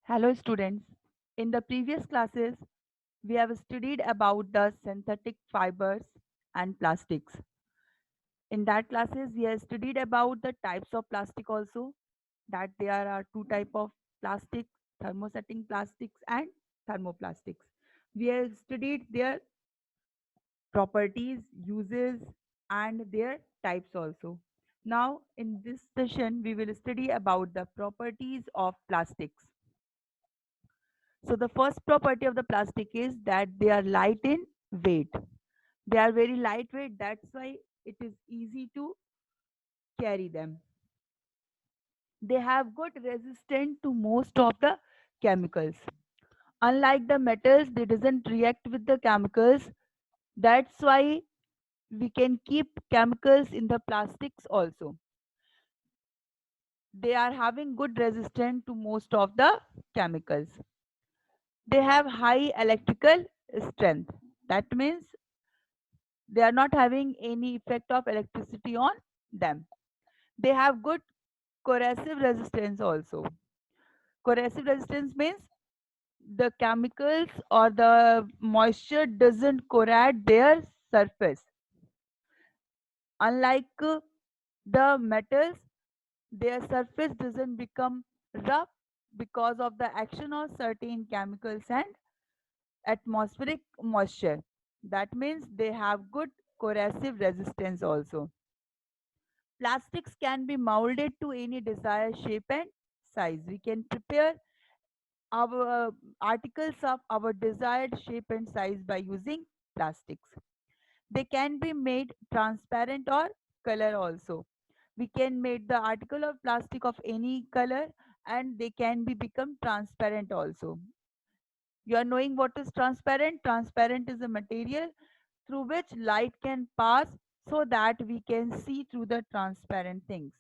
Hello students. In the previous classes, we have studied about the synthetic fibers and plastics. In that classes, we have studied about the types of plastic also, that there are two type of plastic, thermosetting plastics and thermoplastics. We have studied their properties, uses and their types also. Now in this session, we will study about the properties of plastics. So the first property of the plastic is that they are light in weight. They are very lightweight, that's why it is easy to carry them. They have good resistance to most of the chemicals. Unlike the metals, they doesn't react with the chemicals. That's why we can keep chemicals in the plastics also. They are having good resistance to most of the chemicals. They have high electrical strength. That means they are not having any effect of electricity on them. They have good corrosive resistance also. Corrosive resistance means the chemicals or the moisture doesn't corrode their surface. Unlike the metals, their surface doesn't become rough because of the action of certain chemicals and atmospheric moisture. That means they have good corrosive resistance also. Plastics can be molded to any desired shape and size. We can prepare our articles of our desired shape and size by using plastics. They can be made transparent or color also. We can make the article of plastic of any color and they can be become transparent also. You are knowing what is transparent? Transparent is a material through which light can pass so that we can see through the transparent things.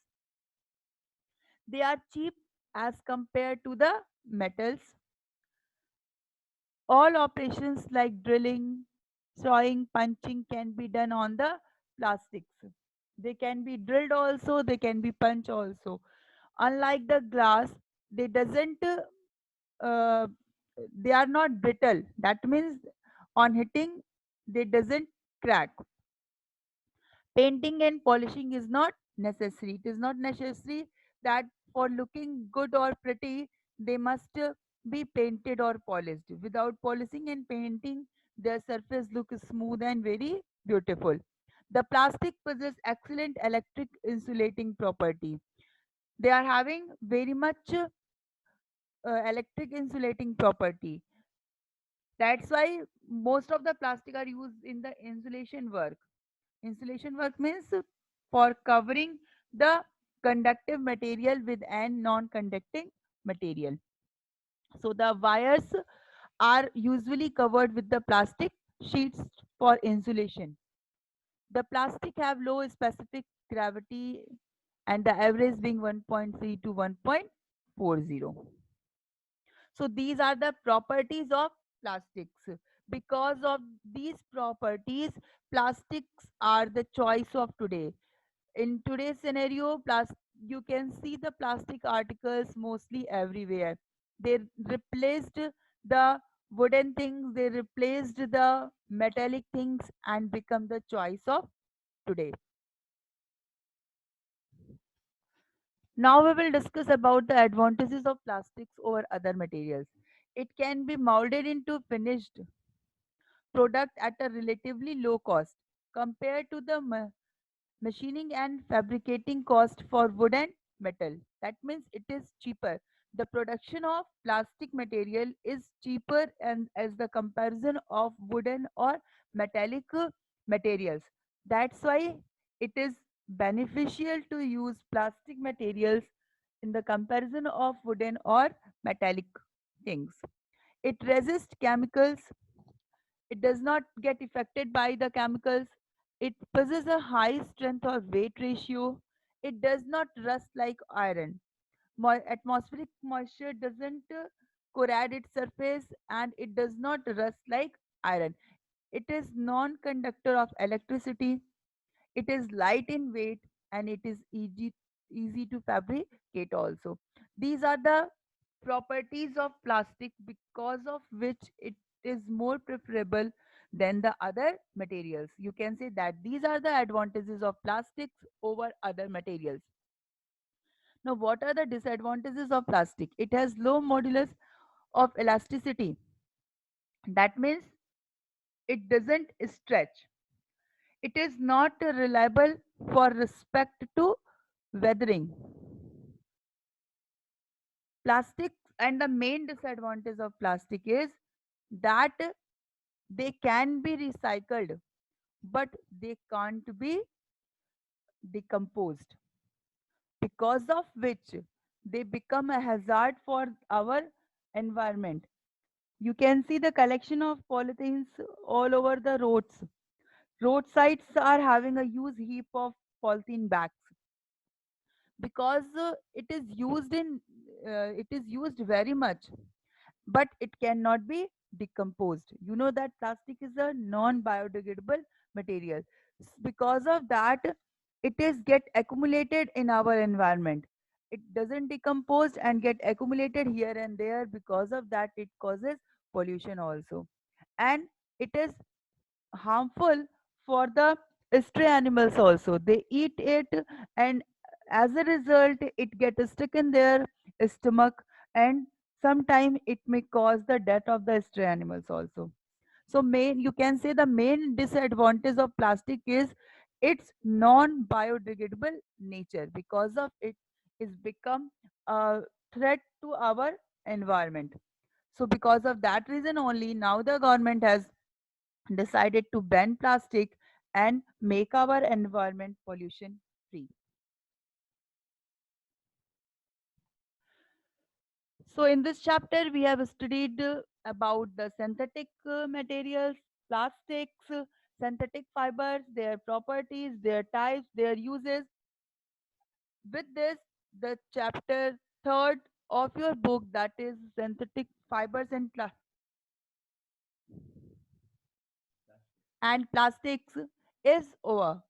They are cheap as compared to the metals. All operations like drilling, sawing, punching can be done on the plastics. They can be drilled also, they can be punched also. Unlike the glass, they doesn't uh, they are not brittle. That means on hitting they doesn't crack. Painting and polishing is not necessary. It is not necessary that for looking good or pretty, they must be painted or polished. Without polishing and painting, their surface looks smooth and very beautiful. The plastic possess excellent electric insulating property. They are having very much electric insulating property. That's why most of the plastic are used in the insulation work. Insulation work means for covering the conductive material with an non-conducting material. So the wires are usually covered with the plastic sheets for insulation. The plastic have low specific gravity and the average being 1.3 to 1.40. So these are the properties of plastics. Because of these properties, plastics are the choice of today. In today's scenario, you can see the plastic articles mostly everywhere. They replaced the wooden things, they replaced the metallic things and become the choice of today. Now we will discuss about the advantages of plastics over other materials. It can be molded into finished product at a relatively low cost compared to the machining and fabricating cost for wood and metal. That means it is cheaper. The production of plastic material is cheaper and as the comparison of wooden or metallic materials. That's why it is beneficial to use plastic materials in the comparison of wooden or metallic things. It resists chemicals. It does not get affected by the chemicals. It possesses a high strength or weight ratio. It does not rust like iron. Atmospheric moisture doesn't corrode its surface and it does not rust like iron. It is non-conductor of electricity. It is light in weight and it is easy to fabricate also. These are the properties of plastic because of which it is more preferable than the other materials. You can say that these are the advantages of plastics over other materials. Now, what are the disadvantages of plastic? It has low modulus of elasticity. That means it doesn't stretch. It is not reliable for respect to weathering. Plastic, and the main disadvantage of plastic is that they can be recycled, but they can't be decomposed, because of which they become a hazard for our environment. You can see the collection of polythenes all over the roads. Roadsides are having a huge heap of polythene bags because it is used very much, but it cannot be decomposed. You know that plastic is a non biodegradable material. Because of that, it is get accumulated in our environment. It doesn't decompose and get accumulated here and there. Because of that, it causes pollution also, and it is harmful for the stray animals also. They eat it, and as a result it gets stuck in their stomach, and sometimes it may cause the death of the stray animals also. So main, you can say the main disadvantage of plastic is its non biodegradable nature. Because of it is become a threat to our environment. So because of that reason only, now the government has decided to ban plastic and make our environment pollution free. So, in this chapter, we have studied about the synthetic materials, plastics, synthetic fibers, their properties, their types, their uses. With this, the chapter third of your book, that is synthetic fibers and plastics, is over.